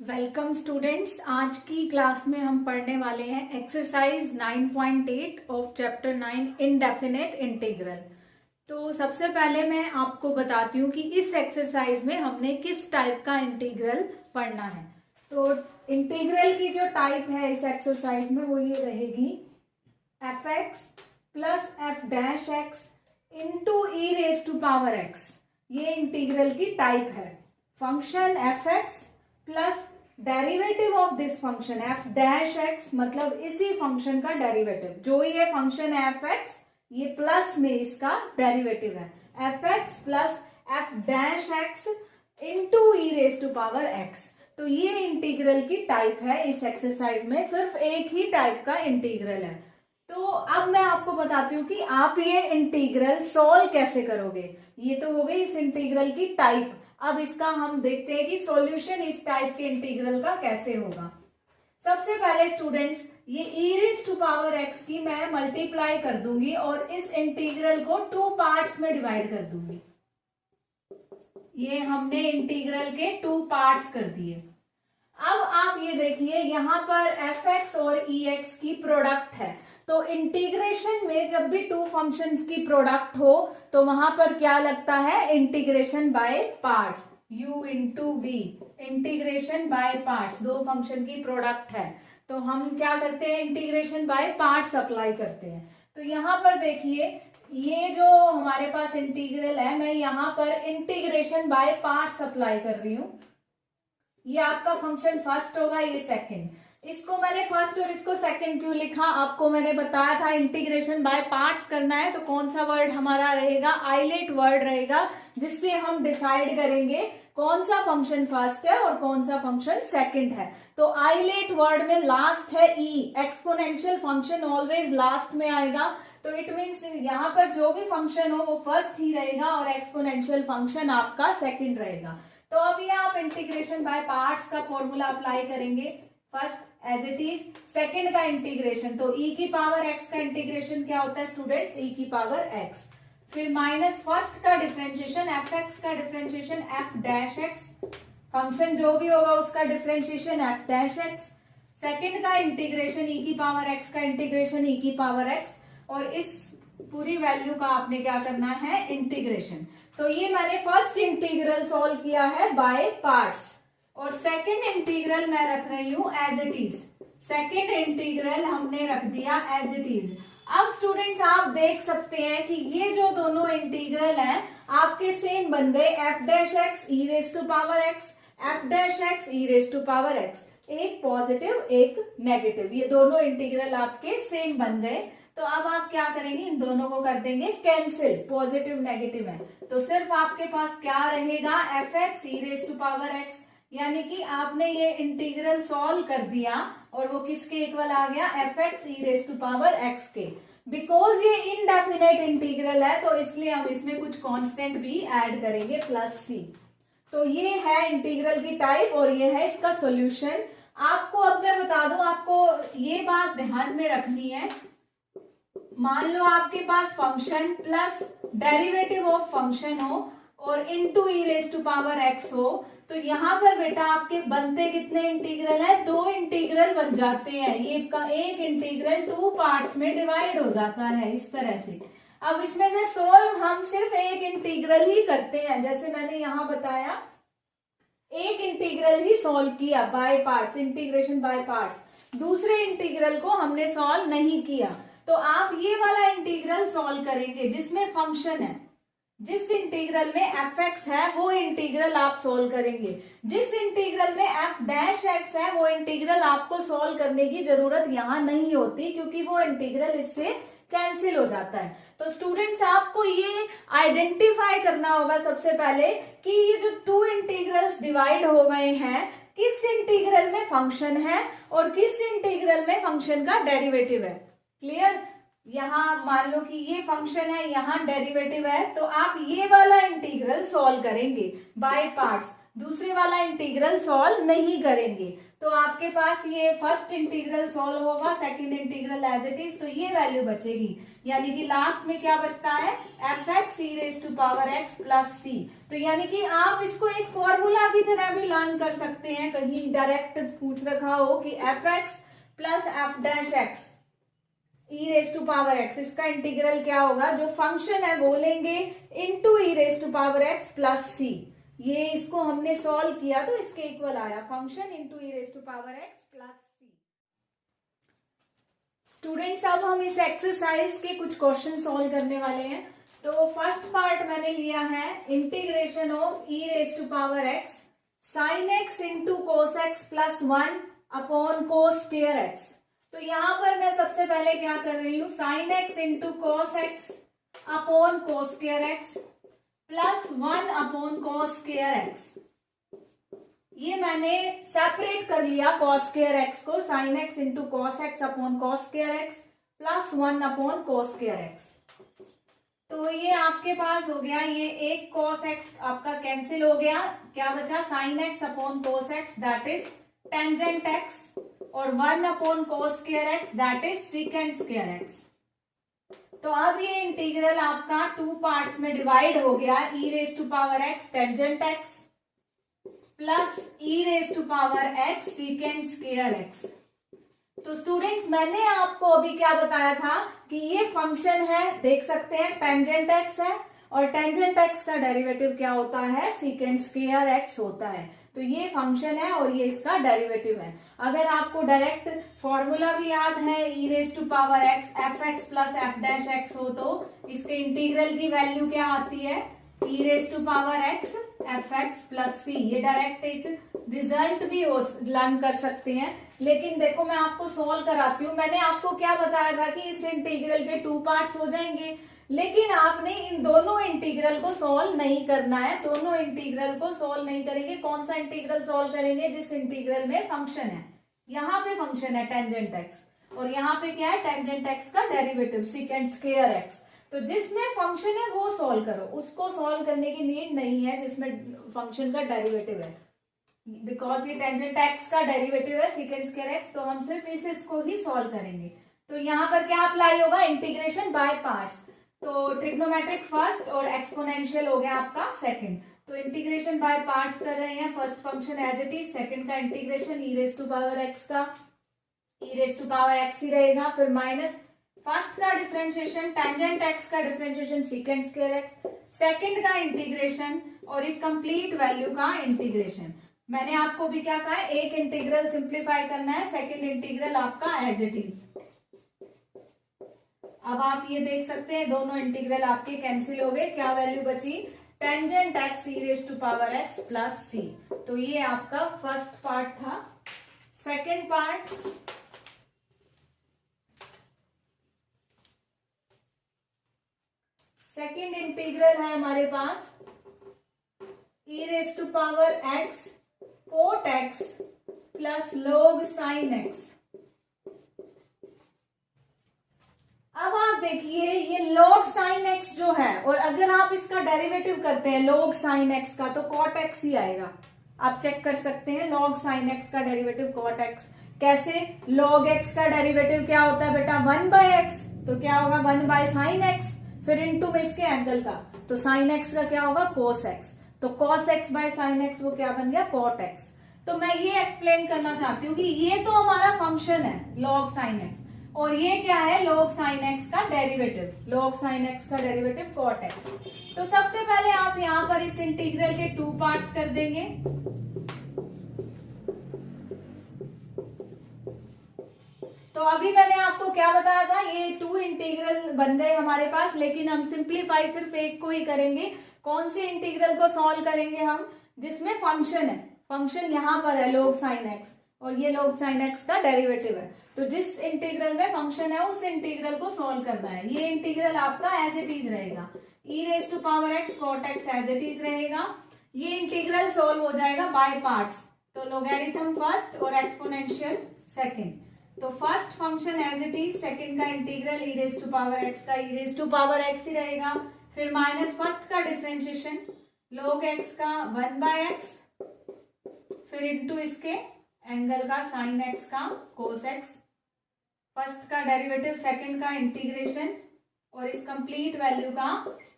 Welcome students. आज की class में हम पढ़ने वाले हैं exercise 9.8 of chapter 9 indefinite integral. तो सबसे पहले मैं आपको बताती हूँ कि इस एक्सरसाइज में हमने किस टाइप का इंटीग्रल पढ़ना है। तो इंटीग्रल की जो टाइप है इस एक्सरसाइज में वो ये रहेगी f x plus f dash x into e raise to power x. ये इंटीग्रल की टाइप है। Function f x plus derivative of this function f dash x, मतलब इसी फंक्शन का डेरिवेटिव। जो ये फंक्शन है एफ एक्स, ये प्लस में इसका डेरिवेटिव है f x plus f dash x into e raise to power x. तो ये इंटीग्रल की टाइप है। इस एक्सरसाइज में सिर्फ एक ही टाइप का इंटीग्रल है। तो अब मैं आपको बताती हूँ कि आप ये इंटीग्रल सॉल्व कैसे करोगे। ये तो हो गई इस इंटीग्रल की टाइप। अब इसका हम देखते हैं कि सॉल्यूशन इस टाइप के इंटीग्रल का कैसे होगा। सबसे पहले स्टूडेंट्स, ये e raise to power x की मैं मल्टीप्लाई कर दूंगी और इस इंटीग्रल को 2 पार्ट्स में डिवाइड कर दूंगी। ये हमने इंटीग्रल के 2 पार्ट्स कर दिए। अब आप ये देखिए, यहाँ पर fx और ex की प्रोडक्ट है। तो इंटीग्रेशन में जब भी 2 फंक्शंस की प्रोडक्ट हो तो वहां पर क्या लगता है, integration by parts, u into v, integration by parts. 2 function की प्रोडक्ट है तो हम क्या करते हैं, इंटीग्रेशन बाय पार्ट्स अप्लाई करते हैं। तो यहाँ पर देखिए, ये जो हमारे पास इंटीग्रल है, मैं यहाँ पर इंटीग्रेशन बाय पार्ट्स अप्लाई कर रही हूँ। ये आपका फंक्शन फर्स्ट होगा, ये सेकंड। इसको मैंने फर्स्ट और इसको सेकंड क्यों लिखा, आपको मैंने बताया था इंटीग्रेशन बाय पार्ट्स करना है तो कौन सा वर्ड हमारा रहेगा, आइलेट वर्ड रहेगा, जिससे हम डिसाइड करेंगे कौन सा फंक्शन फर्स्ट है और कौन सा फंक्शन सेकंड है। तो आइलेट वर्ड में लास्ट है ई, एक्सपोनेंशियल फंक्शन ऑलवेज लास्ट में आएगा। तो इट मीन्स यहाँ पर जो भी फंक्शन हो वो फर्स्ट ही रहेगा और एक्सपोनेंशियल फंक्शन आपका सेकंड रहेगा। तो अब ये आप इंटीग्रेशन बाय पार्ट्स का फॉर्मूला अप्लाई करेंगे। First as it is, second का इंटीग्रेशन, तो e की पावर x का इंटीग्रेशन क्या होता है स्टूडेंट्स, e की पावर x। फिर माइनस फर्स्ट का डिफरेंशिएशन, एफ एक्स का differentiation f dash x, function जो भी होगा उसका differentiation f dash x. Second का इंटीग्रेशन e की पावर x का इंटीग्रेशन e की पावर x, और इस पूरी वैल्यू का आपने क्या करना है, इंटीग्रेशन। तो ये मैंने फर्स्ट इंटीग्रल सॉल्व किया है बाय पार्ट्स, और सेकंड इंटीग्रल मैं रख रही हूं as it is. Second integral हमने रख दिया एज इट इज। अब स्टूडेंट्स आप देख सकते हैं कि ये जो दोनों इंटीग्रल हैं आपके सेम बन गए, f dash x e raise to power x, f dash x e raise to power x. एक पॉजिटिव एक नेगेटिव, ये दोनों इंटीग्रल आपके सेम बन गए। तो अब आप क्या करेंगे, इन दोनों को कर देंगे कैंसिल, पॉजिटिव नेगेटिव है तो सिर्फ आपके पास क्या रहेगा, f x e raise to power x. यानी कि आपने ये इंटीग्रल सॉल्व कर दिया और वो किसके इक्वल आ गया, f x e raise to power x के। बिकॉज ये इनडेफिनेट इंटीग्रल है तो इसलिए हम इसमें कुछ कांस्टेंट भी ऐड करेंगे, प्लस सी। तो ये है इंटीग्रल की टाइप और ये है इसका सॉल्यूशन। आपको अब मैं बता दूं, आपको ये बात ध्यान में रखनी है। मान लो आपके पास function plus derivative of function हो और into e raise to power x हो, तो यहाँ पर बेटा आपके बनते कितने इंटीग्रल है, 2 इंटीग्रल बन जाते हैं। ये का एक इंटीग्रल 2 पार्ट्स में डिवाइड हो जाता है इस तरह से। अब इसमें से सोल्व हम सिर्फ एक इंटीग्रल ही करते हैं, जैसे मैंने यहाँ बताया एक इंटीग्रल ही सॉल्व किया by parts, integration by parts. दूसरे इंटीग्रल को हमने सॉल्व नहीं किया। तो आप ये वाला इंटीग्रल सॉल्व करेंगे जिसमें फंक्शन है। जिस इंटीग्रल में एफ एक्स है वो इंटीग्रल आप सोल्व करेंगे। जिस इंटीग्रल में एफ डैश एक्स है वो इंटीग्रल आपको सोल्व करने की जरूरत यहाँ नहीं होती, क्योंकि वो इंटीग्रल इससे कैंसिल हो जाता है। तो स्टूडेंट्स आपको ये आइडेंटिफाई करना होगा सबसे पहले कि ये जो 2 इंटीग्रल्स डिवाइड हो गए हैं, किस इंटीग्रल में फंक्शन है और किस इंटीग्रल में फंक्शन का डेरिवेटिव है। क्लियर, यहाँ मान लो कि ये फंक्शन है, यहाँ डेरिवेटिव है, तो आप ये वाला इंटीग्रल सॉल्व करेंगे बाय पार्ट्स, दूसरे वाला इंटीग्रल सॉल्व नहीं करेंगे। तो आपके पास ये फर्स्ट इंटीग्रल सॉल्व होगा, second integral as it is, तो ये वैल्यू बचेगी। यानी कि लास्ट में क्या बचता है, f x e raise to power x plus c. तो यानी कि आप इसको एक फॉर्मूला की तरह भी लर्न कर सकते हैं, कहीं डायरेक्ट पूछ रखा हो कि f x plus f dash x e raise to power x, इसका इंटीग्रल क्या होगा, जो फंक्शन है वो लेंगे into e raise to power x plus c. ये इसको हमने सॉल्व किया तो इसके इक्वल आया, function into e raise to power x plus c. Students अब हम इस एक्सरसाइज के कुछ क्वेश्चन सॉल्व करने वाले हैं। तो फर्स्ट पार्ट मैंने लिया है integration of e raise to power x sine x into cos x plus 1 upon cos square x. तो यहां पर मैं सबसे पहले क्या कर रही हूं, sign x into cos x upon cos square x plus 1 upon cos square x. ये मैंने सेपरेट कर लिया कॉस स्क्वायर एक्स को, sign x into cos x upon cos square x plus 1 upon cos square x. तो ये आपके पास हो गया, ये एक कॉस एक्स आपका कैंसिल हो गया, क्या बचा, sign x upon cos x that is tangent x और 1 upon cos square x that is secant square x. तो अब ये इंटीग्रल आपका टू पार्ट्स में डिवाइड हो गया, e raise to power x tangent x plus e raise to power x secant square x. तो students मैंने आपको अभी क्या बताया था कि ये फंक्शन है, देख सकते हैं टेंजेंट एक्स है और टेंजेंट एक्स का डेरिवेटिव क्या होता है, सीकेंट स्क्वायर एक्स होता है। तो ये फंक्शन है और ये इसका डेरिवेटिव है। अगर आपको डायरेक्ट फॉर्मूला भी याद है e raise to power x f x plus f dash x हो तो इसके इंटीग्रल की वैल्यू क्या आती है, e raise to power x f x plus c. ये डायरेक्ट एक रिजल्ट भी लर्न कर सकते हैं, लेकिन देखो मैं आपको सॉल्व कराती हूँ। मैंने आपको क्या बताया था कि इस इंटीग्रल के टू पार्ट्स हो जाएंगे, लेकिन आपने इन दोनों इंटीग्रल को सॉल्व नहीं करना है, दोनों इंटीग्रल को सॉल्व नहीं करेंगे। कौन सा इंटीग्रल सॉल्व करेंगे, जिस इंटीग्रल में फंक्शन है, यहाँ पे फंक्शन है टेंजेंट एक्स और यहाँ पे क्या है, टेंजेंट एक्स का डेरिवेटिव सीकेंट स्क्वायर एक्स। तो जिसमें फंक्शन है वो सॉल्व करो, उसको सॉल्व करने की नीड नहीं है जिसमें फंक्शन का डेरिवेटिव है, बिकॉज ये टेंजेंट एक्स का डेरिवेटिव है सीकेंट स्क्वायर एक्स, तो हम सिर्फ इसको ही सॉल्व करेंगे। तो यहाँ पर क्या अप्लाई होगा, इंटीग्रेशन बाय पार्ट्स। तो ट्रिग्नोमेट्रिक फर्स्ट और एक्सपोनेंशियल हो गया आपका सेकंड। तो इंटीग्रेशन बाय पार्ट्स कर रहे हैं, first function as it is, second का integration e raise to power x का e raise to power x ही रहेगा, फिर माइनस फर्स्ट का डिफरेंशिएशन टेंजेंट एक्स का differentiation secant square x, second का इंटीग्रेशन और इस कंप्लीट वैल्यू का इंटीग्रेशन। मैंने आपको भी क्या कहा है, एक इंटीग्रल सिंप्लीफाई करना है, सेकंड इंटीग्रल आपका एज इट इज। अब आप ये देख सकते हैं दोनों इंटीग्रल आपके कैंसिल हो गए, क्या वैल्यू बची, tangent x e raise to power x plus c. तो ये आपका फर्स्ट पार्ट था। सेकंड पार्ट, सेकंड इंटीग्रल है हमारे पास e raise to power x cot x plus log sine x. अब आप देखिए ये log साइन एक्स जो है, और अगर आप इसका डेरिवेटिव करते हैं log साइन एक्स का तो cot एक्स ही आएगा। आप चेक कर सकते हैं log साइन एक्स का डेरिवेटिव cot एक्स। कैसे, log एक्स का डेरिवेटिव क्या होता है बेटा, 1 बाय एक्स, तो क्या होगा 1 बाय साइन एक्स, फिर इनटू में इसके एंगल का, तो साइन एक्स का क्या होगा cos एक्स, तो cos x by sine x वो क्या बन गया cot एक्स। तो मैं ये एक्सप्लेन करना चाहती हूँ कि ये तो हमारा फंक्शन है log साइन एक्स, और ये क्या है log साइन एक्स का डेरिवेटिव, log साइन एक्स का डेरिवेटिव cot एक्स। तो सबसे पहले आप यहाँ पर इस इंटीग्रल के टू पार्ट्स कर देंगे। तो अभी मैंने आपको क्या बताया था, ये टू इंटीग्रल बन गए हमारे पास, लेकिन हम सिंप्लीफाई सिर्फ एक को ही करेंगे। कौन से इंटीग्रल को सॉल्व करेंगे हम, जिसमें फंक्शन है, फंक्शन यहाँ पर है log साइन एक्स और ये log साइन एक्स का डेरिवेटिव है। तो जिस इंटीग्रल में फंक्शन है उस इंटीग्रल को सॉल्व करना है। ये इंटीग्रल आपका एज इट इज रहेगा, e raise to power x cot x as it is रहेगा। ये इंटीग्रल सॉल्व हो जाएगा बाय पार्ट्स, तो लोगैरिथम फर्स्ट और एक्सपोनेंशियल सेकंड। तो first function as it is, second का integral e raise to power x का e raise to power x ही रहेगा, फिर माइनस फर्स्ट का डिफरेंशिएशन log एक्स का 1 बाय एक्स, फिर इनटू इसके एंगल का साइन एक्स का cos एक्स, फर्स्ट का डेरिवेटिव सेकंड का इंटीग्रेशन और इस कंप्लीट वैल्यू का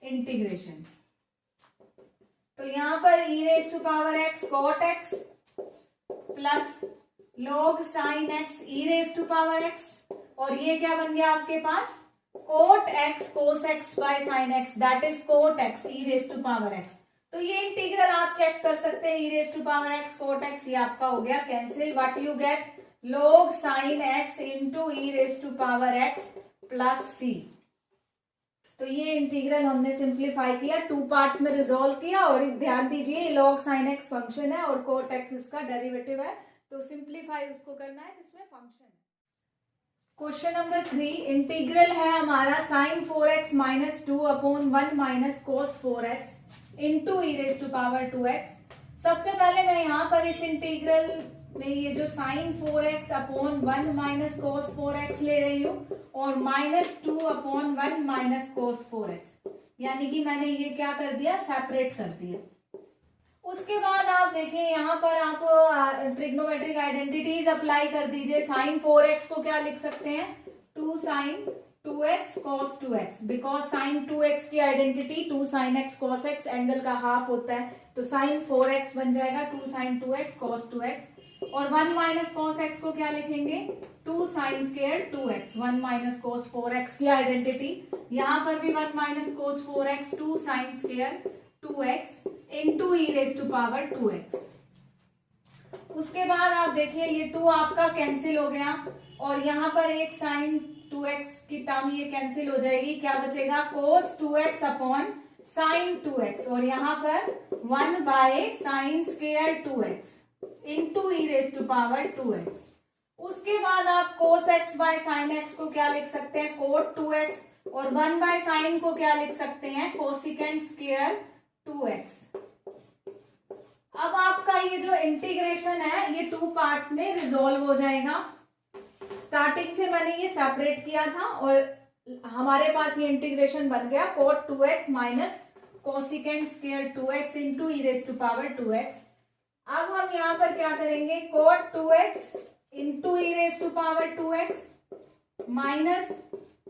इंटीग्रेशन। तो यहाँ पर e raise to power x cot x plus log sin x e raise to power x, और ये क्या बन गया आपके पास cot x cos x by sin x, that is cot x e raise to power x। तो ये integral आप चेक कर सकते हैं, e raise to power x cot x, ये आपका हो गया cancel. What you get log sin x into e raise to power x plus c। तो ये इंटीग्रल हमने सिंप्लीफाई किया, टू पार्ट्स में रिजोल्व किया, और ध्यान दीजिए log sin x फंक्शन है और cot x उसका डेरिवेटिव है, तो सिंप्लीफाई उसको करना है जिसमें फंक्शन है। क्वेश्चन नंबर 3, इंटीग्रल है हमारा sin 4x minus 2 upon 1 minus cos 4x into e raise to power 2x। सबसे पहले मैं यहाँ पर इस इंटीग्रल में ये जो sin 4x upon 1 minus cos 4x ले रही हूँ, और minus 2 upon 1 minus cos 4x, यानी कि मैंने ये क्या कर दिया, सेपरेट कर दिया। उसके बाद आप देखिए यहाँ पर आप ट्रिग्नोमेट्रिक आइडेंटिटीज अप्लाई कर दीजिए। sin 4x को क्या लिख सकते हैं, 2 sin 2x cos 2x, because sin 2x की identity 2 sin x cos x angle का हाफ होता है, तो sin 4x बन जाएगा 2 sin 2x cos 2x। और 1 माइनस cos x को क्या लिखेंगे, 2 sin square 2x, 1 minus cos 4x की आइडेंटिटी, यहाँ पर भी 1 minus cos 4x 2 sin square 2x into e raise to power 2x। उसके बाद आप देखिए ये 2 आपका कैंसिल हो गया, और यहाँ पर एक sin 2x की टर्म ये कैंसिल हो जाएगी, क्या बचेगा cos 2x upon sin 2x, और यहाँ पर 1 by sin square 2x into e raise to power 2x। उसके बाद आप cos x by sin x को क्या लिख सकते हैं, cot 2x, और 1 बाय sin को क्या लिख सकते हैं, कोसिकेंट स्क्वायर 2x। अब आपका ये जो इंटीग्रेशन है ये 2 पार्ट्स में रिजोल्व हो जाएगा। स्टार्टिंग से मैंने ये सेपरेट किया था और हमारे पास ये इंटीग्रेशन बन गया cot 2x minus cosecant square 2x into e raise to power 2x। अब हम यहाँ पर क्या करेंगे, cot 2x into e raise to power 2x minus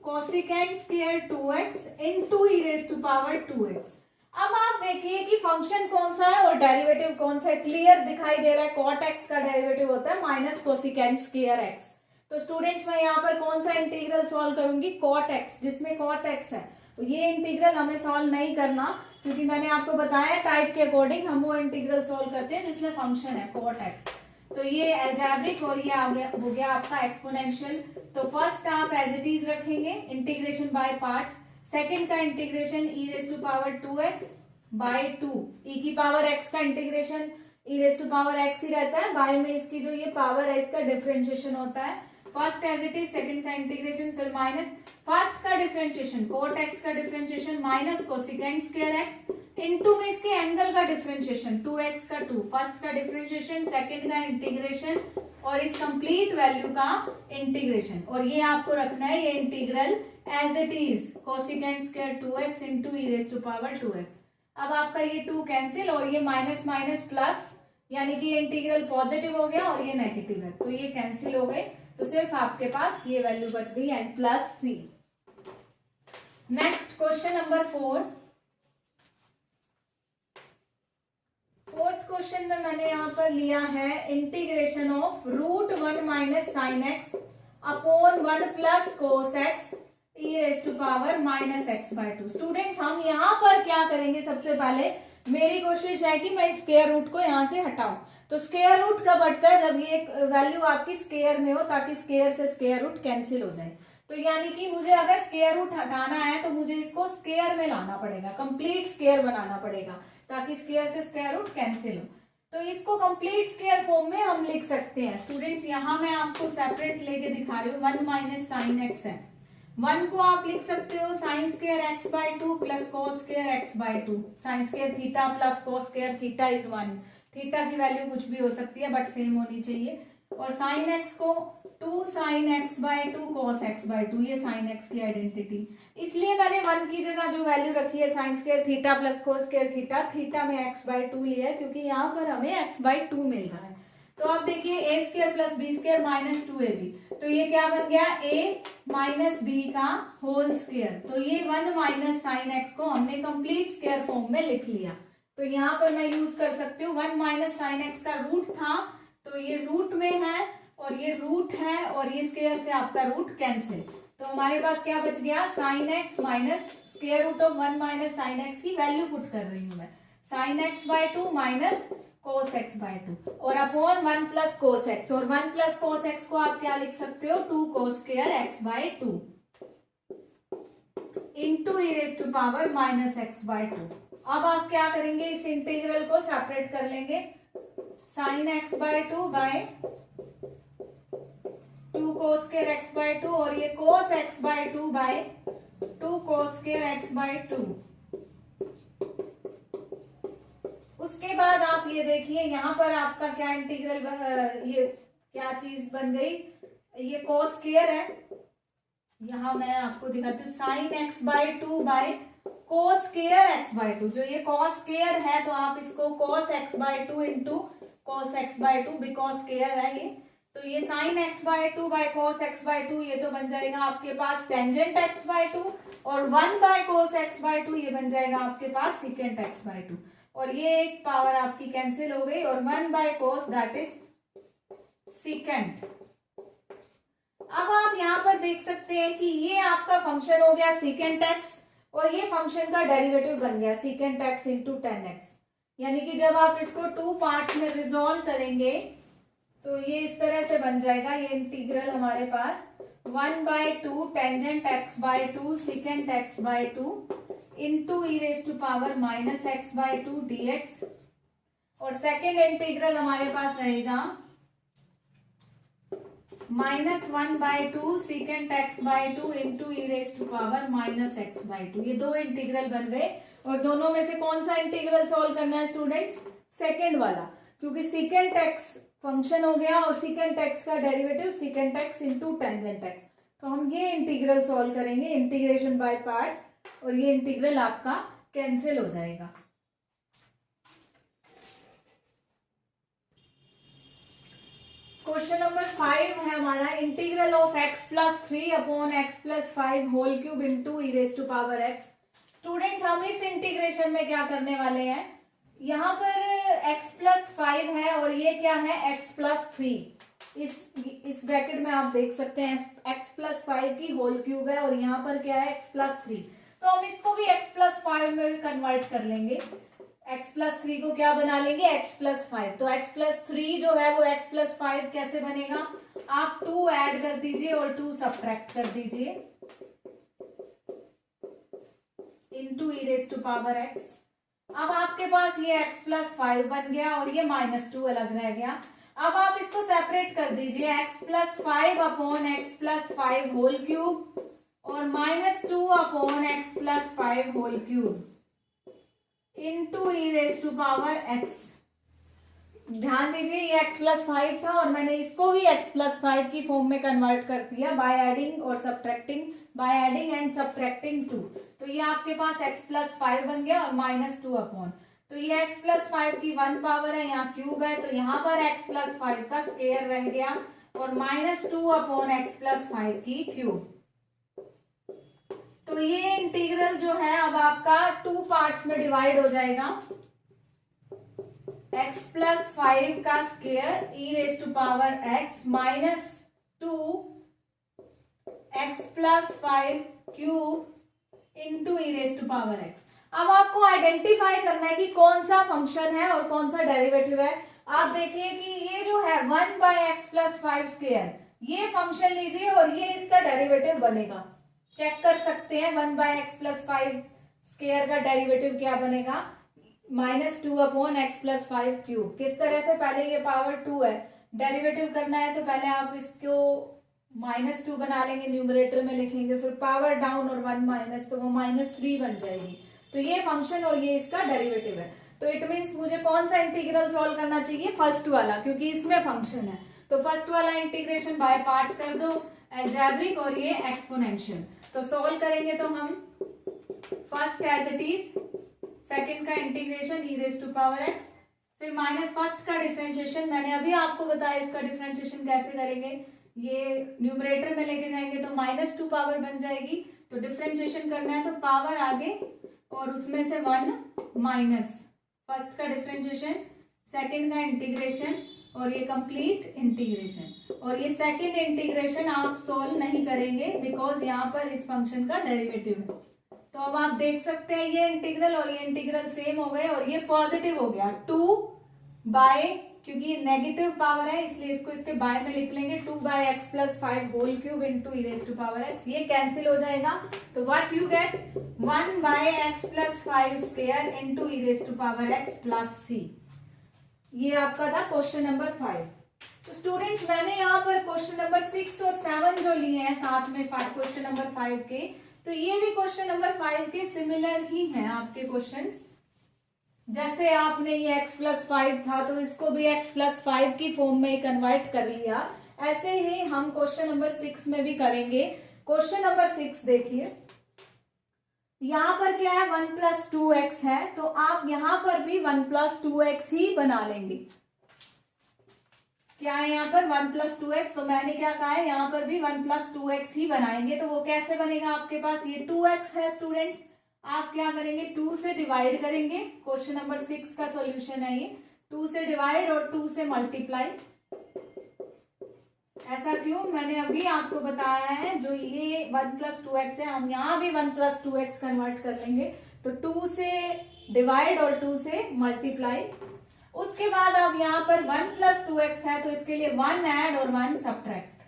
cosecant square 2x into e raise to power 2x। अब आप देखिए कि फंक्शन कौन सा है और डेरिवेटिव कौन सा है, क्लियर दिखाई दे रहा है, cot x का डेरिवेटिव होता है माइनस कोसिकेंट स्क्वायर x। तो स्टूडेंट्स मैं यहाँ पर कौन सा इंटीग्रल सॉल्व करूंगी, cot x, जिसमें cot x है। तो ये इंटीग्रल हमें सॉल्व नहीं करना, क्योंकि मैंने आपको बताया टाइप के अकॉर्डिंग हम वो इंटीग्रल सॉल्व करते हैं जिसमें फंक्शन है cot x। तो ये अलजेब्रिक और ये हो गया आपका एक्सपोनेंशियल। तो फर्स्ट आप एज इट इज रखेंगे इंटीग्रेशन बाय पार्ट्स, सेकेंड का integration e raise to power 2x by 2, ई की पावर x का integration e raise to power x ही रहता है, बाय में इसकी जो ये पावर है इसका डिफरेंशिएशन होता है। First as it is, second का इंटीग्रेशन, फिर माइनस फर्स्ट का डिफरेंशिएशन cot x का differentiation minus cosecant square x into में इसके एंगल का डिफरेंशिएशन 2x का 2, फर्स्ट का डिफरेंशिएशन, सेकंड का इंटीग्रेशन और इस कंप्लीट वैल्यू का इंटीग्रेशन। और ये आपको रखना है ये integral as it is cosecant square 2x into e raise to power 2x। अब आपका ये 2 कैंसिल और ये माइनस माइनस प्लस, यानी कि ये इंटीग्रल पॉजिटिव हो गया और ये नेगेटिव है, तो ये कैंसिल हो गए, तो सिर्फ आपके पास ये वैल्यू बच गई and plus c. Next question number 4। Fourth question में मैंने यहाँ पर लिया है integration of √1 minus sine x upon 1 plus cos x e raise to power minus x by 2। Students हम यहाँ पर क्या करेंगे, सबसे पहले मेरी कोशिश है कि मैं स्क्वायर रूट को यहाँ से हटाऊं। तो स्क्वायर रूट कब हटता है, जब ये वैल्यू आपकी स्क्वायर में हो, ताकि स्क्वायर से स्क्वायर रूट कैंसिल हो जाए। तो यानी कि मुझे अगर स्क्वायर रूट हटाना है तो मुझे इसको स्क्वायर में लाना पड़ेगा, कंप्लीट स्क्वायर बनाना पड़ेगा, ताकि स्क्वायर से स्क्वायर रूट कैंसिल हो। तो इसको कंप्लीट स्क्वायर फॉर्म में हम लिख सकते हैं। स्टूडेंट्स यहाँ मैं आपको सेपरेट लेके दिखा रही हूँ, 1 माइनस साइन एक्स है, 1 को आप लिख सकते हो sine square x by 2 plus cos square x by 2, sine square theta plus cos square theta is 1। थीटा की वैल्यू कुछ भी हो सकती है बट सेम होनी चाहिए। और साइन एक्स को 2 sine x by 2 cos x by 2, ये साइन एक्स की आइडेंटिटी। इसलिए मैंने 1 की जगह जो वैल्यू रखी है sign square theta plus cos square theta, theta में एक्स बाय 2 लिया है, क्योंकि यहाँ पर हमें एक्स बाय 2 मिल रहा है। तो आप देखिए a square plus b square minus 2ab, तो ये क्या बन गया a माइनस बी का होल स्क्वायर। तो ये 1 माइनस साइन एक्स को हमने कंप्लीट स्क्वायर फॉर्म में लिख लिया। तो यहाँ पर मैं यूज कर सकती हूँ 1 माइनस साइन एक्स का रूट था, तो ये रूट में है और ये रूट है और ये स्क्वायर से आपका रूट कैंसिल। तो हमारे पास क्या बच गया, sine x minus square root of 1 minus sine x की वैल्यू पुट कर रही हूँ मैं, sine x by 2 minus cos x by 2 और अपॉन 1 प्लस कोस एक्स, और 1 प्लस कोस एक्स को आप क्या लिख सकते हो, 2 cos square x by 2 into e raise to power minus x by 2। अब आप क्या करेंगे, इस इंटीग्रल को सेपरेट कर लेंगे, sine x by 2 by 2 cos square x by 2 और ये cos x by 2 by 2 cos square x by 2। उसके बाद आप ये देखिए यहाँ पर आपका क्या इंटीग्रल, ये क्या चीज बन गई, ये कोस स्क्वायर है, यहाँ मैं आपको दिखाती हूँ, sine x by 2 by cos square x by 2। जो ये कोस स्क्वायर है तो आप इसको cos x by 2 into cos x by 2, because square है ये, तो ये sine x by 2 by cos x by 2 ये तो बन जाएगा आपके पास टेंजेंट एक्स बाय 2, और 1 बाय कोस एक्स बाय 2 ये बन जाएगा आपके पास सिकेंट एक्स बाय 2, और ये एक पावर आपकी कैंसिल हो गई, और 1 by cos that is secant. अब आप यहाँ पर देख सकते हैं कि ये आपका फंक्शन हो गया सिकेंट एक्स और ये फंक्शन का डेरिवेटिव बन गया सिकेंट एक्स इंटू 10x, यानी कि जब आप इसको 2 पार्ट्स में रिजोल्व करेंगे तो ये इस तरह से बन जाएगा, ये इंटीग्रल हमारे पास 1 by 2 tangent x by 2 secant x by 2 into e raise to power minus x by 2 dx, और सेकेंड इंटीग्रल हमारे पास रहेगा minus 1 by 2 secant x by 2 into e raise to power minus x by 2। ये दो integral बन गए, और दोनों में से कौन सा इंटीग्रल सॉल्व करना है स्टूडेंट्स, सेकेंड वाला, क्योंकि सिकेंट एक्स फंक्शन हो गया और सिकेंट एक्स का derivative secant x into tangent x. तो हम ये इंटीग्रल सॉल्व करेंगे, इंटीग्रेशन बाय पार्ट्स, और ये इंटीग्रल आपका कैंसिल हो जाएगा। क्वेश्चन नंबर 5 है हमारा, integral of x plus 3 upon x plus 5 whole cube into e raise to power x। Students हम इस इंटीग्रेशन में क्या करने वाले हैं, यहाँ पर x प्लस 5 है और ये क्या है x प्लस 3, इस ब्रैकेट में आप देख सकते हैं x प्लस 5 की होल क्यूब है और यहाँ पर क्या है x प्लस 3, तो हम इसको भी x प्लस 5 में भी कन्वर्ट कर लेंगे, x प्लस 3 को क्या बना लेंगे x प्लस 5। तो x प्लस 3 जो है वो x प्लस 5 कैसे बनेगा, आप 2 ऐड कर दीजिए और 2 सब्ट्रैक्ट कर दीजिए into e raise to power x। अब आपके पास ये x प्लस 5 बन गया और ये माइनस 2 अलग रह गया। अब आप इसको सेपरेट कर दीजिए, x plus 5 upon x plus 5 whole cube और minus 2 upon x plus 5 whole cube into e raise to power x। ध्यान दीजिए ये x प्लस 5 था और मैंने इसको भी x प्लस 5 की फॉर्म में कन्वर्ट कर दिया बाय एडिंग और subtracting, by adding and subtracting 2। तो ये आपके पास x प्लस 5 बन गया और माइनस 2 अपॉन, तो ये x प्लस 5 की 1 पावर है, यहाँ क्यूब है, तो यहाँ पर x प्लस 5 का स्क्वायर रह गया और माइनस 2 अपॉन x प्लस 5 की क्यूब। तो ये इंटीग्रल जो है अब आपका 2 पार्ट्स में डिवाइड हो जाएगा, x प्लस 5 का square e raise to power x minus 2 x plus 5 cube into e raise to power x। अब आपको आइडेंटिफाई करना है कि कौन सा फंक्शन है और कौन सा डेरिवेटिव है। आप देखिए कि ये जो है 1 बाय एक्स प्लस 5 स्क्वायर, ये फंक्शन लीजिए और ये इसका डेरिवेटिव बनेगा, चेक कर सकते हैं 1 बाय एक्स प्लस 5 स्क्वायर का डेरिवेटिव क्या बनेगा, minus 2 upon x plus 5 cube. किस तरह से, पहले ये पावर 2 है, डेरिवेटिव करना है तो पहले आप इसको माइनस 2 बना लेंगे, न्यूमरेटर में लिखेंगे, फिर पावर डाउन और 1 माइनस, तो वो माइनस 3 बन जाएगी। तो ये फंक्शन और ये इसका डेरिवेटिव है। तो इट मीन्स मुझे कौन सा इंटीग्रल सॉल्व करना चाहिए, फर्स्ट वाला, क्योंकि इसमें फंक्शन है। तो फर्स्ट वाला इंटीग्रेशन बाय पार्ट्स कर दो, अलजेब्रिक और ये एक्सपोनेंशियल। तो सॉल्व करेंगे तो हम first as it is, second का integration e raise to power x, फिर माइनस फर्स्ट का डिफरेंशिएशन, मैंने अभी आपको बताया इसका डिफरेंशिएशन कैसे करेंगे। ये न्यूमरेटर में लेके जाएंगे तो -2 पावर बन जाएगी, तो डिफरेंशिएशन करना है तो पावर आगे और उसमें से 1 माइनस फर्स्ट का डिफरेंशिएशन, सेकंड का इंटीग्रेशन और ये कंप्लीट इंटीग्रेशन। और ये सेकंड इंटीग्रेशन आप सॉल्व नहीं करेंगे बिकॉज यहाँ पर इस फंक्शन का डेरिवेटिव है। तो अब आप देख सकते हैं ये इंटीग्रल और ये इंटीग्रल सेम हो गए और ये पॉजिटिव हो गया 2 बाय, क्योंकि ये नेगेटिव पावर है इसलिए इसको इसके बाय में लिख लेंगे 2/x + 5 whole cube into e⁻x। ये कैंसिल हो जाएगा तो what you gate 1/x + 5 square into e⁻x + c। ये आपका था क्वेश्चन नंबर 5। तो स्टूडेंट्स मैंने यहाँ पर क्वेश्चन नंबर 6 और 7 जो लिए हैं साथ में क्वेश्चन नंबर 5 के, तो ये भी क्वेश्चन नंबर 5 के सिमिलर ही हैं आपके क्वेश्चंस। जैसे आपने ये x + 5 था तो इसको भी x + 5 की फॉर्म में कन्वर्ट कर लिया, ऐसे ही हम क्वेश्चन नंबर 6 में भी करेंगे। क्वेश्चन नंबर 6 देखिए, यहाँ पर क्या है 1 + 2x है, तो आप यहाँ पर भी 1 + 2x ही बना लेंगे। क्या है यहाँ पर 1 + 2x, तो मैंने क्या कहा है यहाँ पर भी 1 + 2x ही बनाएंगे। तो वो कैसे बनेगा, आपके पास ये 2x है स्टूडेंट्स, आप क्या करेंगे 2 से डिवाइड करेंगे। क्वेश्चन नंबर 6 का सॉल्यूशन है ये, 2 से डिवाइड और 2 से मल्टीप्लाई। ऐसा क्यों, मैंने अभी आपको बताया है जो ये 1 + 2x है हम यहाँ भी 1 + 2x कन्वर्ट कर लेंगे। तो 2 से डिवाइड और 2 से मल्टीप्लाई। उसके बाद अब यहाँ पर 1 + 2x है तो इसके लिए 1 ऐड और 1 सब्ट्रैक्ट,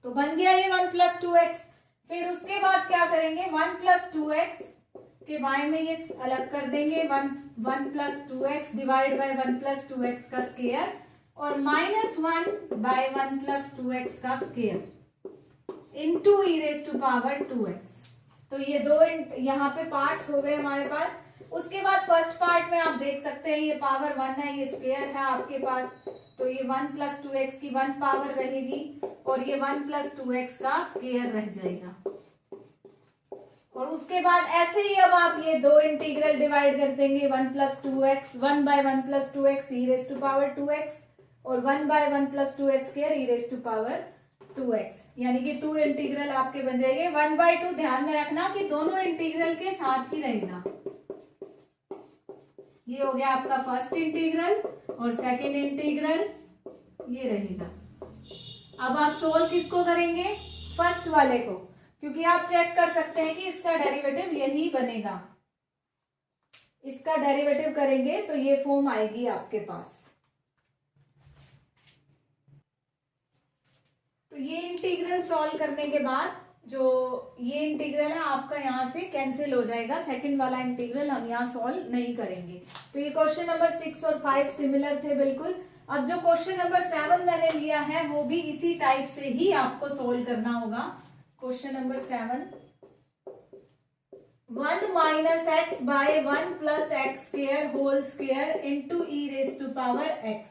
तो बन गया ये 1 + 2x। फिर उसके बाद क्या करेंगे 1 + 2x के y में ये अलग कर देंगे, 1 + 2x डिवाइड बाय 1 + 2x का स्क्वायर और -1/1 + 2x का स्क्वायर इनटू e⁻2x। तो ये दो यहाँ पे पार्ट्स हो गए हमारे पास। उसके बाद फर्स्ट पार्ट में आप देख सकते हैं ये पावर 1 है, ये स्क्वायर है आपके पास, तो ये 1 + 2x की 1 पावर रहेगी और ये 1 + 2x का स्क्वायर रह जाएगा। और उसके बाद ऐसे ही अब आप ये दो इंटीग्रल डिवाइड कर देंगे, 1 + 2x 1/1 + 2x e⁻2x और 1/1 + 2x स्क्वायर e⁻2x, यानी कि 2 इंटीग्रल आपके बन जाएंगे। 1/2 ध्यान में रखना कि दोनों इंटीग्रल के साथ ही रहेगा। ये हो गया आपका फर्स्ट इंटीग्रल और सेकेंड इंटीग्रल ये रहेगा। अब आप सोल्व किसको करेंगे, फर्स्ट वाले को, क्योंकि आप चेक कर सकते हैं कि इसका डेरिवेटिव यही बनेगा। इसका डेरिवेटिव करेंगे तो ये फॉर्म आएगी आपके पास। तो ये इंटीग्रल सॉल्व करने के बाद जो ये इंटीग्रल है आपका यहाँ से कैंसिल हो जाएगा, सेकंड वाला इंटीग्रल हम यहाँ सॉल्व नहीं करेंगे। तो ये क्वेश्चन नंबर 6 और 5 सिमिलर थे बिल्कुल। अब जो क्वेश्चन नंबर 7 मैंने लिया है वो भी इसी टाइप से ही आपको सॉल्व करना होगा। Question number 7, 1 - x/1 + x² whole square into e⁻x,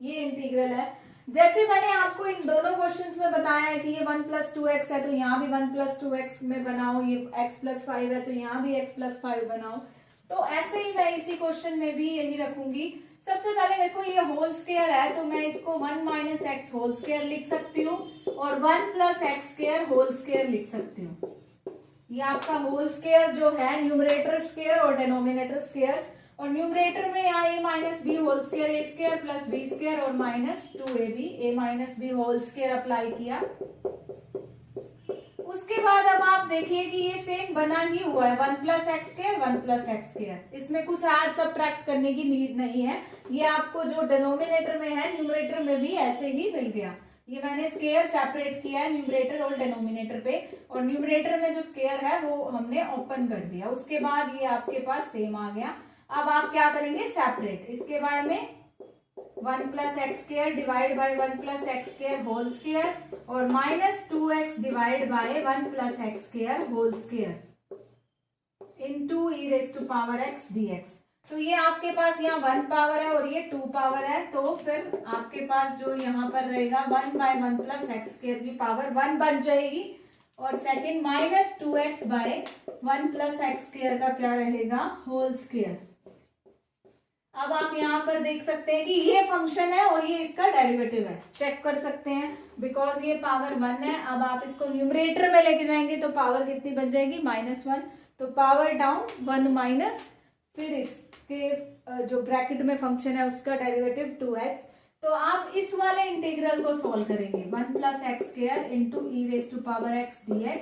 ये इंटीग्रल है। जैसे मैंने आपको इन दोनों क्वेश्चंस में बताया है कि ये 1 + 2x है तो यहाँ भी 1 + 2x में बनाओ, ये x + 5 है तो यहाँ भी x + 5 बनाओ। तो ऐसे ही मैं इसी क्वेश्चन में भी यही रखूंगी। सबसे पहले देखो ये होल स्क्वायर है तो मैं इसको 1 - x होल स्क्वायर लिख सकती हूँ और 1 + x² होल स्क्वायर लिख सकती हूँ। ये आपका होल स्क्वायर जो है न्यूमरेटर स्क्वायर और डिनोमिनेटर स्क्वायर, और न्यूमरेटर में यहाँ a - b whole square a² + b² और -2ab a - b whole square apply किया। उसके बाद अब आप देखिए कि ये सेम बना ही हुआ है, 1 + x² 1 + x², इसमें कुछ ऐड सब्ट्रैक्ट करने की नीड नहीं है। ये आपको जो डिनोमिनेटर में है न्यूमरेटर में भी ऐसे ही मिल गया। ये मैंने स्क्वायर सेपरेट किया है न्यूमरेटर और डिनोमिनेटर पे, और न्यूमरेटर में जो स्क्वायर है वो हमने ओपन कर दिया। उसके बाद ये आपके पास सेम आ गया। अब आप क्या करेंगे सेपरेट, इसके बारे में 1 + x² divide by 1 + x² whole square और -2x divide by 1 + x² whole square into e⁻x dx। तो ये आपके पास यहाँ 1 पावर है और ये 2 पावर है, तो फिर आपके पास जो यहाँ पर रहेगा 1/1 + x² की पावर 1 बन जाएगी और सेकंड -2x बाय 1 + x² का क्या रहेगा होल स्क्वायर। अब आप यहाँ पर देख सकते हैं कि ये फंक्शन है और ये इसका डेरिवेटिव है, चेक कर सकते हैं बिकॉज ये पावर 1 है। अब आप इसको न्यूमरेटर में लेके जाएंगे तो पावर कितनी बन जाएगी, -1, तो पावर डाउन 1 माइनस, फिर इसके जो ब्रैकेट में फंक्शन है उसका डेरिवेटिव 2x। तो आप इस वाले इंटीग्रल को सॉल्व करेंगे 1 plus x square into e raise to power x dx,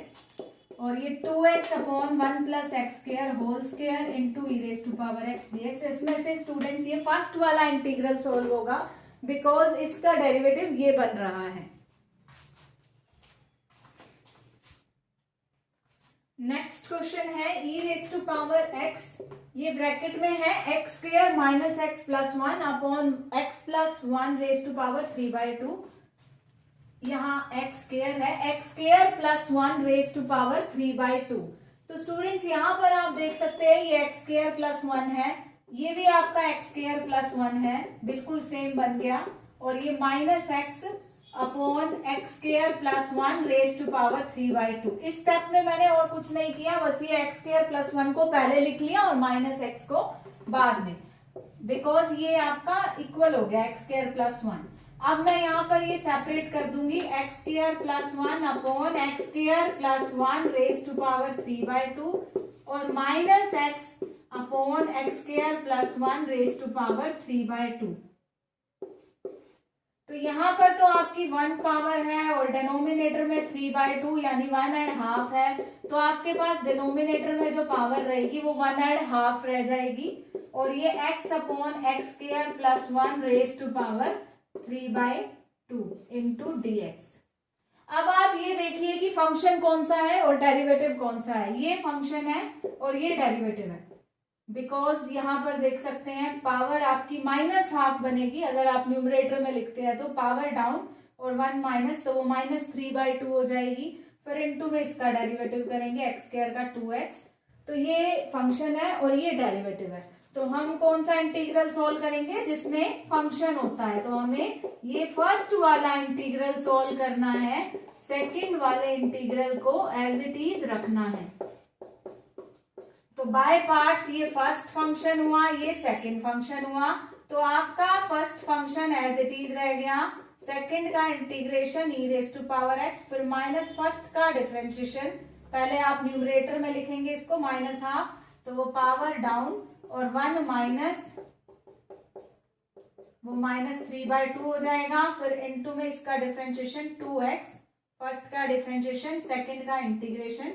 और ये 2x अपॉन 1 plus x square whole square into e raise to power x dx। इसमें से स्टूडेंट्स ये फर्स्ट वाला इंटीग्रल सॉल्व होगा बिकॉज इसका डेरिवेटिव ये बन रहा है। नेक्स्ट क्वेश्चन है e raise to power x, ये ब्रैकेट में है x square minus x plus 1 upon x plus 1 raise to power 3/2। यहाँ एक्स स्क्वायर है, x square plus 1 raise to power 3/2। तो स्टूडेंट्स यहाँ पर आप देख सकते हैं ये एक्स स्क्वायर प्लस 1 है, ये भी आपका एक्स स्क्वायर प्लस 1 है, बिल्कुल सेम बन गया, और ये minus x upon x square plus 1 raise to power 3/2। इस स्टेप में मैंने और कुछ नहीं किया, बस ये एक्स स्क्वायर प्लस 1 को पहले लिख लिया और माइनस एक्स को बाद में, बिकॉज ये आपका इक्वल हो गया एक्स स्क्वायर प्लस 1। अब मैं यहाँ पर ये सेपरेट कर दूंगी, x square plus 1 upon x square plus 1 raise to power 3/2 और minus x upon x square plus 1 raise to power 3/2। तो यहाँ पर तो आपकी 1 पावर है और डिनोमिनेटर में 3/2 यानी 1.5 है, तो आपके पास डिनोमिनेटर में जो पावर रहेगी वो 1.5 रह जाएगी, और ये x upon x square plus 1 raise to power 3/2 into dx। अब आप ये देखिए कि फंक्शन कौन सा है और डेरिवेटिव कौन सा है। ये फंक्शन है और ये डेरिवेटिव है, बिकॉज यहाँ पर देख सकते हैं पावर आपकी -12 बनेगी अगर आप न्यूमरेटर में लिखते हैं, तो पावर डाउन और 1 माइनस, तो वो -3/2 हो जाएगी, फिर इनटू में इसका डेरिवेटिव करेंगे एक्स स्क्वायर का 2x। तो ये फंक्शन है और ये डेरिवेटिव है। तो हम कौन सा इंटीग्रल सॉल्व करेंगे जिसमें फंक्शन होता है, तो हमें ये फर्स्ट वाला इंटीग्रल सॉल्व करना है, सेकंड वाले इंटीग्रल को एज इट इज रखना है। तो बाय पार्ट्स ये फर्स्ट फंक्शन हुआ, ये सेकंड फंक्शन हुआ, तो आपका first function as it is रह गया, सेकंड का integration e raise to power x, फिर माइनस फर्स्ट का डिफरेंशिएशन, पहले आप न्यूमरेटर में लिखेंगे इसको -12, तो वो पावर डाउन और 1 माइनस, वो -3/2 हो जाएगा, फिर इनटू में इसका डिफरेंशिएशन 2x, फर्स्ट का डिफरेंशिएशन, सेकंड का इंटीग्रेशन,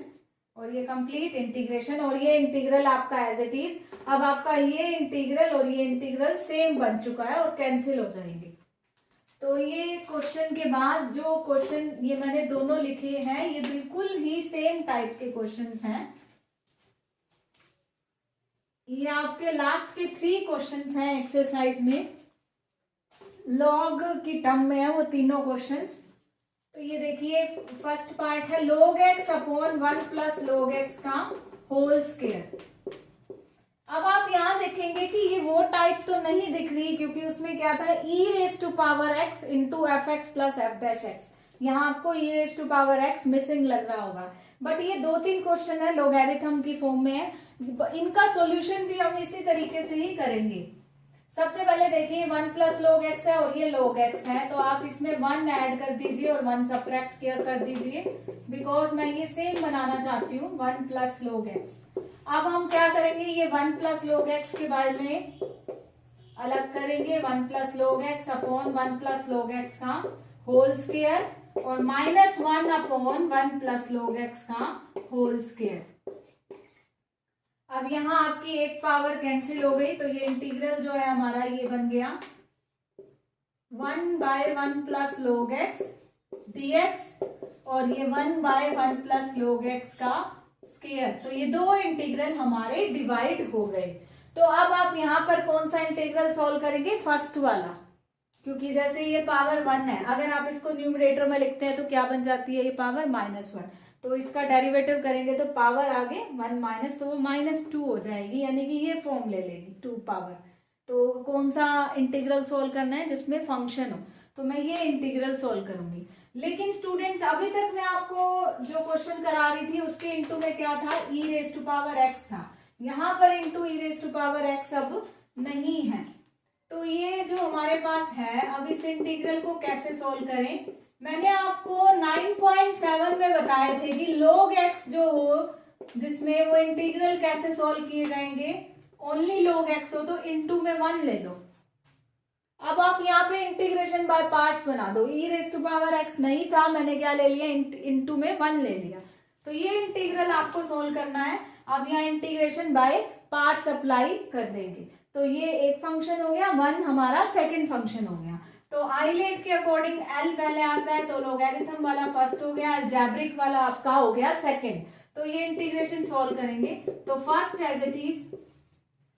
और ये कंप्लीट इंटीग्रेशन, और ये इंटीग्रल आपका एज इट इज। अब आपका ये इंटीग्रल और ये इंटीग्रल सेम बन चुका है और कैंसिल हो जाएंगे। तो ये क्वेश्चन के बाद जो क्वेश्चन ये मैंने दोनों लिखे हैं ये बिल्कुल ही सेम टाइप के क्वेश्चंस हैं। ये आपके लास्ट के 3 क्वेश्चंस हैं एक्सरसाइज में, लॉग की टर्म में है वो तीनों क्वेश्चंस। तो ये देखिए फर्स्ट पार्ट है log x upon 1 plus log x का होल स्क्वायर। अब आप यहाँ देखेंगे कि ये वो टाइप तो नहीं दिख रही, क्योंकि उसमें क्या था e raise to power x into f x plus f dash x, यहाँ आपको e raise to power x missing लग रहा होगा, बट ये 2-3 क्वेश्चन है लॉगरिथम की फॉर्म में है, इनका सॉल्यूशन भी हम इसी तरीके से ही करेंगे। सबसे पहले देखिए 1 प्लस log x है और ये log x है, तो आप इसमें 1 ऐड कर दीजिए और 1 सब्ट्रैक्ट कर दीजिए, बिकॉज मैं ये सेम बनाना चाहती हूँ 1 प्लस log x। अब हम क्या करेंगे, ये 1 प्लस log x के बारे में अलग करेंगे, 1 plus log x upon 1 plus log x का होल स्क्वायर और -1 अपॉन 1 प्लस log x का होल स्क्वायर। अब यहाँ आपकी एक पावर कैंसिल हो गई, तो ये इंटीग्रल जो है हमारा ये बन गया 1/1 प्लस log x dx और ये 1/1 प्लस log x का स्क्वायर। तो ये 2 इंटीग्रल हमारे डिवाइड हो गए। तो अब आप यहाँ पर कौन सा इंटीग्रल सॉल्व करेंगे, फर्स्ट वाला, क्योंकि जैसे ये पावर 1 है, अगर आप इसको न्यूमरेटर में लिखते हैं तो क्या बन जाती है ये पावर -1, तो इसका डेरिवेटिव करेंगे तो पावर आगे 1 माइनस, तो वो -2 हो जाएगी, यानी कि ये फॉर्म ले लेगी 2 पावर। तो कौन सा इंटीग्रल सोल्व करना है जिसमें फंक्शन हो, तो मैं ये इंटीग्रल सोल्व करूंगी। लेकिन स्टूडेंट्स अभी तक मैं आपको जो क्वेश्चन करा रही थी उसके इनटू में क्या था, e raise to power x था, यहाँ पर into e raise to power x अब नहीं है। तो ये जो हमारे पास है, अब इस इंटीग्रल को कैसे सोल्व करें। मैंने आपको 9.7 में बताए थे कि log x जो हो, जिसमें वो इंटीग्रल कैसे सोल्व किए जाएंगे, ओनली log x हो तो इनटू में 1 ले लो। अब आप यहाँ पे इंटीग्रेशन बाय पार्ट्स बना दो। e raise to power x नहीं था, मैंने क्या ले लिया, इनटू में 1 ले लिया। तो ये इंटीग्रल आपको सोल्व करना है। अब यहाँ इंटीग्रेशन बाय पार्ट्स अप्लाई कर देंगे। तो ये एक फंक्शन हो गया, 1 हमारा सेकंड फंक्शन हो गया। तो आइलेट के अकॉर्डिंग l पहले आता है, तो लॉगरिथम वाला फर्स्ट हो गया, अलजेब्रिक वाला आपका हो गया सेकंड। तो ये इंटीग्रेशन सोल्व करेंगे। तो first as it is,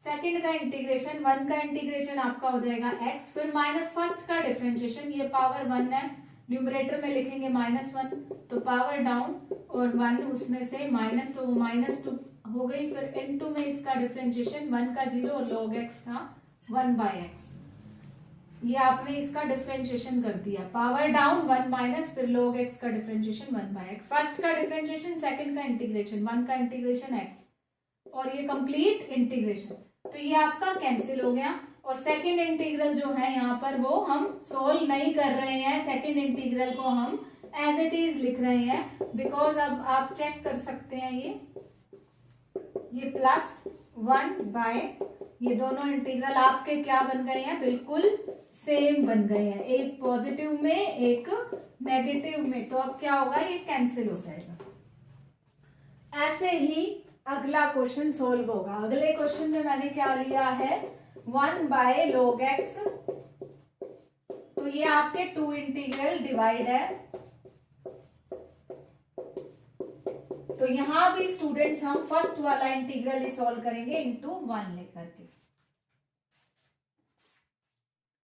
second का इंटीग्रेशन, 1 का इंटीग्रेशन आपका हो जाएगा x, फिर माइनस फर्स्ट का डिफरेंशिएशन, ये पावर 1 है, न्यूमरेटर में लिखेंगे -1, तो पावर डाउन और 1 उसमें से माइनस, तो वो -2 हो गई। फिर इनटू में इसका डिफरेंशिएशन, 1 का 0 और log x का 1/x, ये आपने इसका डिफरेंशिएशन कर दिया। पावर डाउन 1 माइनस, फिर log x का डिफरेंशिएशन 1/x, फर्स्ट का डिफरेंशिएशन, सेकंड का इंटीग्रेशन, 1 का इंटीग्रेशन x, और ये कंप्लीट इंटीग्रेशन। तो ये आपका कैंसिल हो गया। और सेकंड इंटीग्रल जो है यहाँ पर, वो हम सोल्व नहीं कर रहे हैं, सेकंड इंटीग्रल को हम एज इट इज लिख रहे हैं, बिकॉज अब आप चेक कर सकते हैं ये +1/, ये दोनों इंटीग्रल आपके क्या बन गए हैं, बिल्कुल सेम बन गए हैं, एक पॉजिटिव में एक नेगेटिव में। तो अब क्या होगा, ये कैंसिल हो जाएगा। ऐसे ही अगला क्वेश्चन सोल्व होगा। अगले क्वेश्चन में मैंने क्या लिया है, 1/log x। तो ये आपके 2 इंटीग्रल डिवाइड है। तो यहां भी स्टूडेंट्स हम फर्स्ट वाला इंटीग्रल ही सॉल्व करेंगे, इनटू 1 लेंगे।